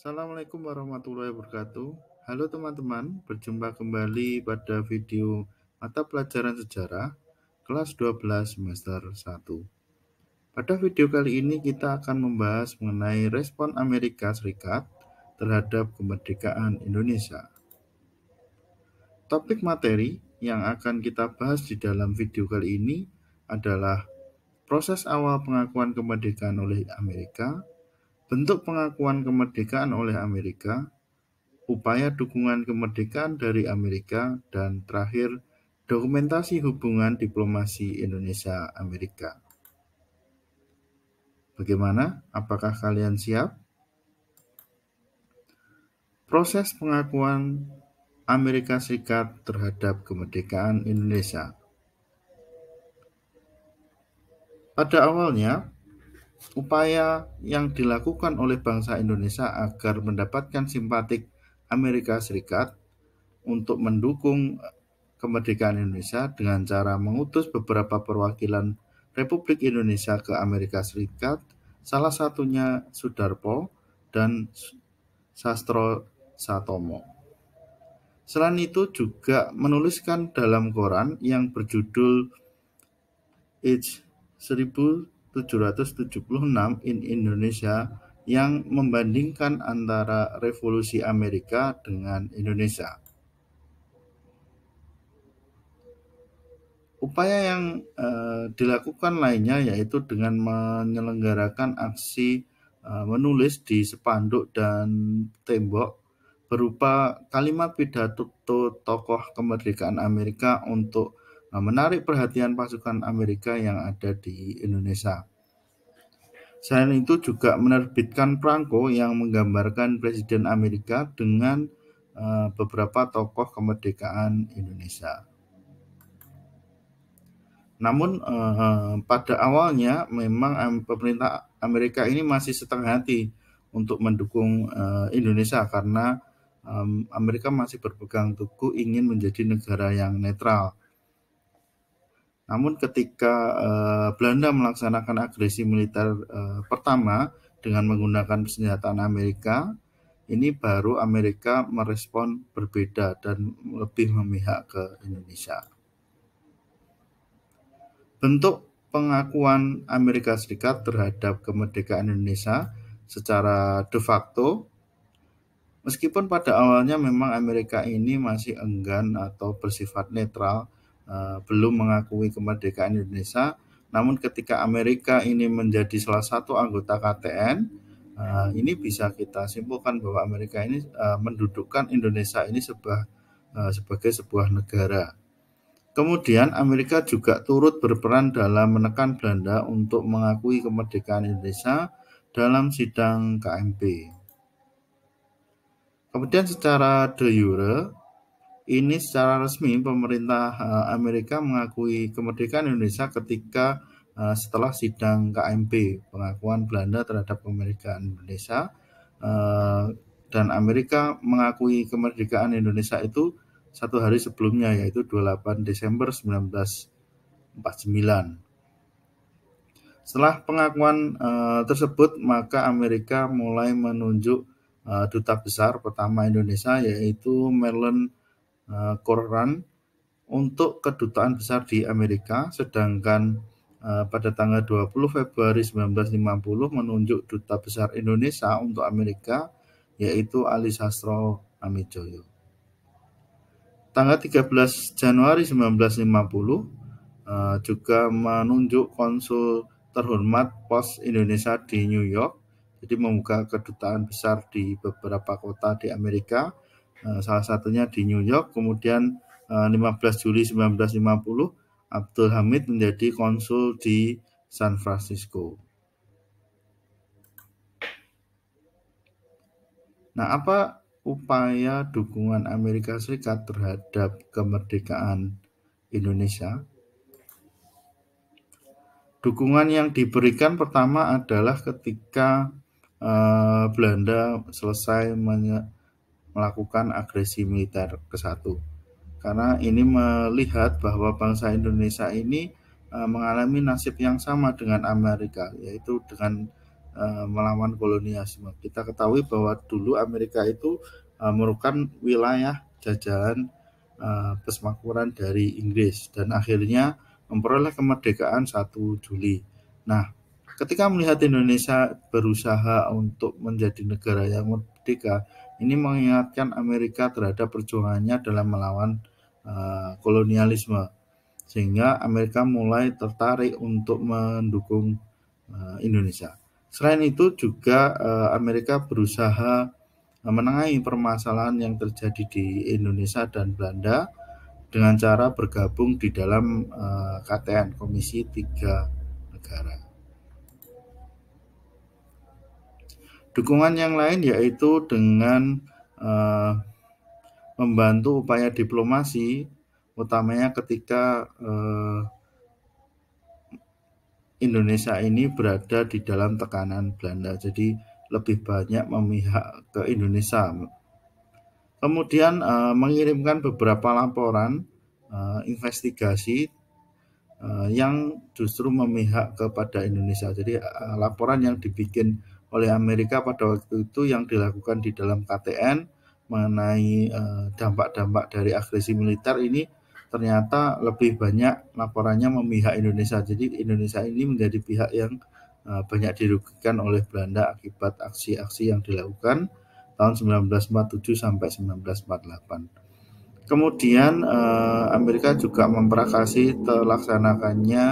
Assalamualaikum warahmatullahi wabarakatuh. Halo teman-teman, berjumpa kembali pada video mata pelajaran sejarah kelas 12 semester 1. Pada video kali ini kita akan membahas mengenai respon Amerika Serikat terhadap kemerdekaan Indonesia. Topik materi yang akan kita bahas di dalam video kali ini adalah proses awal pengakuan kemerdekaan oleh Amerika, bentuk pengakuan kemerdekaan oleh Amerika, upaya dukungan kemerdekaan dari Amerika, dan terakhir, dokumentasi hubungan diplomasi Indonesia-Amerika. Bagaimana? Apakah kalian siap? Proses pengakuan Amerika Serikat terhadap kemerdekaan Indonesia. Pada awalnya, upaya yang dilakukan oleh bangsa Indonesia agar mendapatkan simpatik Amerika Serikat untuk mendukung kemerdekaan Indonesia dengan cara mengutus beberapa perwakilan Republik Indonesia ke Amerika Serikat, salah satunya Sudarpo dan Sastro Satomo. Selain itu juga menuliskan dalam koran yang berjudul Age 1776 in Indonesia yang membandingkan antara revolusi Amerika dengan Indonesia. Upaya yang dilakukan lainnya yaitu dengan menyelenggarakan aksi menulis di spanduk dan tembok berupa kalimat pidato tokoh kemerdekaan Amerika untuk menarik perhatian pasukan Amerika yang ada di Indonesia. Selain itu juga menerbitkan perangko yang menggambarkan Presiden Amerika dengan beberapa tokoh kemerdekaan Indonesia. Namun pada awalnya memang pemerintah Amerika ini masih setengah hati untuk mendukung Indonesia karena Amerika masih berpegang teguh ingin menjadi negara yang netral. Namun ketika Belanda melaksanakan agresi militer pertama dengan menggunakan persenjataan Amerika, ini baru Amerika merespon berbeda dan lebih memihak ke Indonesia. Bentuk pengakuan Amerika Serikat terhadap kemerdekaan Indonesia secara de facto, meskipun pada awalnya memang Amerika ini masih enggan atau bersifat netral, belum mengakui kemerdekaan Indonesia, namun ketika Amerika ini menjadi salah satu anggota KTN, ini bisa kita simpulkan bahwa Amerika ini mendudukkan Indonesia ini sebagai sebuah negara. Kemudian Amerika juga turut berperan dalam menekan Belanda untuk mengakui kemerdekaan Indonesia dalam sidang KMP. Kemudian secara de jure, ini secara resmi pemerintah Amerika mengakui kemerdekaan Indonesia ketika setelah sidang KMP, pengakuan Belanda terhadap kemerdekaan Indonesia, dan Amerika mengakui kemerdekaan Indonesia itu satu hari sebelumnya, yaitu 28 Desember 1949. Setelah pengakuan tersebut, maka Amerika mulai menunjuk duta besar pertama Indonesia, yaitu Marilyn Corcoran, untuk kedutaan besar di Amerika, sedangkan pada tanggal 20 Februari 1950 menunjuk duta besar Indonesia untuk Amerika, yaitu Ali Sastro Amijoyo. Tanggal 13 Januari 1950 juga menunjuk konsul terhormat pos Indonesia di New York, jadi membuka kedutaan besar di beberapa kota di Amerika, salah satunya di New York. Kemudian 15 Juli 1950 Abdul Hamid menjadi konsul di San Francisco. Nah, apa upaya dukungan Amerika Serikat terhadap kemerdekaan Indonesia? Dukungan yang diberikan pertama adalah ketika Belanda selesai melakukan agresi militer ke-1. Karena ini melihat bahwa bangsa Indonesia ini mengalami nasib yang sama dengan Amerika, yaitu dengan melawan kolonialisme. Kita ketahui bahwa dulu Amerika itu merupakan wilayah jajahan persemakmuran dari Inggris dan akhirnya memperoleh kemerdekaan 1 Juli. Nah, ketika melihat Indonesia berusaha untuk menjadi negara yang merdeka, ini mengingatkan Amerika terhadap perjuangannya dalam melawan kolonialisme, sehingga Amerika mulai tertarik untuk mendukung Indonesia. Selain itu juga Amerika berusaha menengahi permasalahan yang terjadi di Indonesia dan Belanda dengan cara bergabung di dalam KTN, Komisi Tiga Negara. Dukungan yang lain yaitu dengan membantu upaya diplomasi, utamanya ketika Indonesia ini berada di dalam tekanan Belanda, jadi lebih banyak memihak ke Indonesia. Kemudian mengirimkan beberapa laporan investigasi yang justru memihak kepada Indonesia. Jadi laporan yang dibikin oleh Amerika pada waktu itu yang dilakukan di dalam KTN mengenai dampak-dampak dari agresi militer ini ternyata lebih banyak laporannya memihak Indonesia. Jadi Indonesia ini menjadi pihak yang banyak dirugikan oleh Belanda akibat aksi-aksi yang dilakukan tahun 1947 sampai 1948. Kemudian Amerika juga memperakasi terlaksanakannya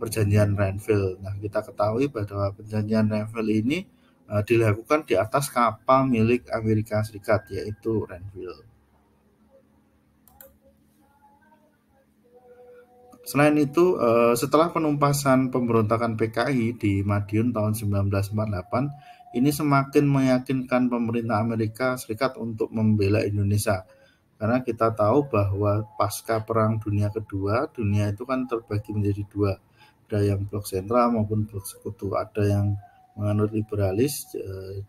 perjanjian Renville. Nah, kita ketahui bahwa perjanjian Renville ini dilakukan di atas kapal milik Amerika Serikat, yaitu Renville. Selain itu, setelah penumpasan pemberontakan PKI di Madiun tahun 1948, ini semakin meyakinkan pemerintah Amerika Serikat untuk membela Indonesia. Karena kita tahu bahwa pasca Perang Dunia Kedua, dunia itu kan terbagi menjadi dua. Ada yang blok sentral maupun blok sekutu. Ada yang menganut liberalis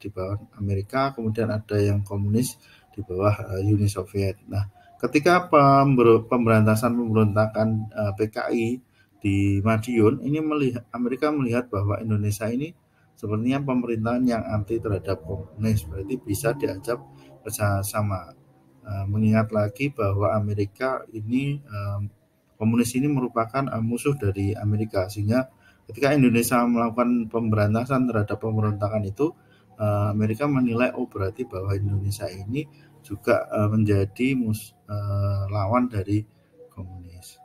di bawah Amerika, kemudian ada yang komunis di bawah Uni Soviet. Nah, ketika pemberantasan pemberontakan PKI di Madiun, ini Amerika melihat bahwa Indonesia ini sepertinya pemerintahan yang anti terhadap komunis, berarti bisa diajak bersama. Mengingat lagi bahwa Amerika ini komunis ini merupakan musuh dari Amerika, sehingga ketika Indonesia melakukan pemberantasan terhadap pemberontakan itu, Amerika menilai berarti bahwa Indonesia ini juga menjadi lawan dari komunis.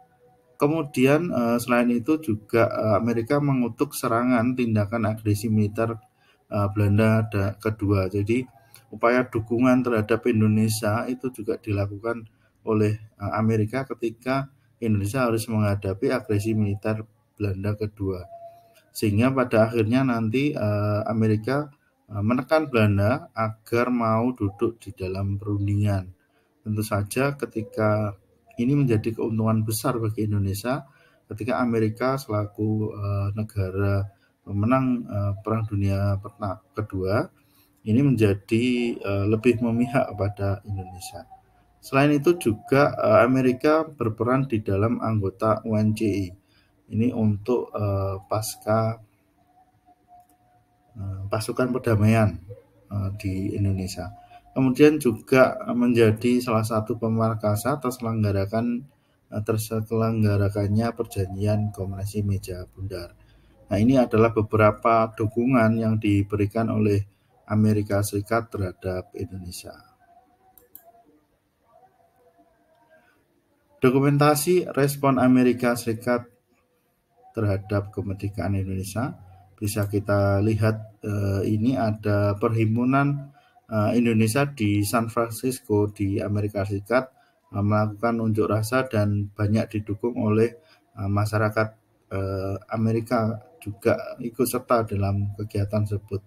Kemudian selain itu juga Amerika mengutuk serangan tindakan agresi militer Belanda kedua. Jadi upaya dukungan terhadap Indonesia itu juga dilakukan oleh Amerika ketika Indonesia harus menghadapi agresi militer Belanda kedua. Sehingga pada akhirnya nanti Amerika menekan Belanda agar mau duduk di dalam perundingan. Tentu saja ketika ini menjadi keuntungan besar bagi Indonesia ketika Amerika selaku negara pemenang Perang Dunia Kedua ini menjadi lebih memihak pada Indonesia. Selain itu juga Amerika berperan di dalam anggota UNCI. Ini untuk pasca pasukan perdamaian di Indonesia. Kemudian juga menjadi salah satu pemarkasa terselenggarakannya perjanjian Komersi Meja Bundar. Nah, ini adalah beberapa dukungan yang diberikan oleh Amerika Serikat terhadap Indonesia. Dokumentasi respon Amerika Serikat terhadap kemerdekaan Indonesia bisa kita lihat ini ada perhimpunan Indonesia di San Francisco di Amerika Serikat melakukan unjuk rasa dan banyak didukung oleh masyarakat Amerika juga ikut serta dalam kegiatan tersebut.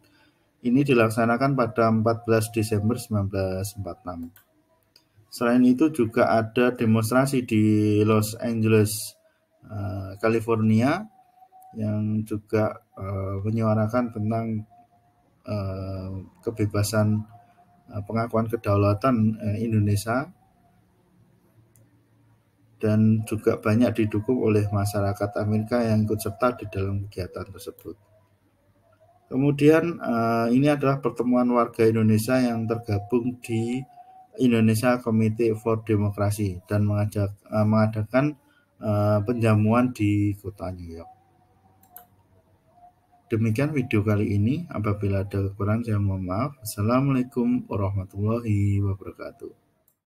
Ini dilaksanakan pada 14 Desember 1946. Selain itu juga ada demonstrasi di Los Angeles, California yang juga menyuarakan tentang kebebasan pengakuan kedaulatan Indonesia dan juga banyak didukung oleh masyarakat Amerika yang ikut serta di dalam kegiatan tersebut. Kemudian ini adalah pertemuan warga Indonesia yang tergabung di Indonesia Committee for Democracy dan mengadakan penjamuan di kota New York. Demikian video kali ini. Apabila ada kekurangan saya mohon maaf. Assalamualaikum warahmatullahi wabarakatuh.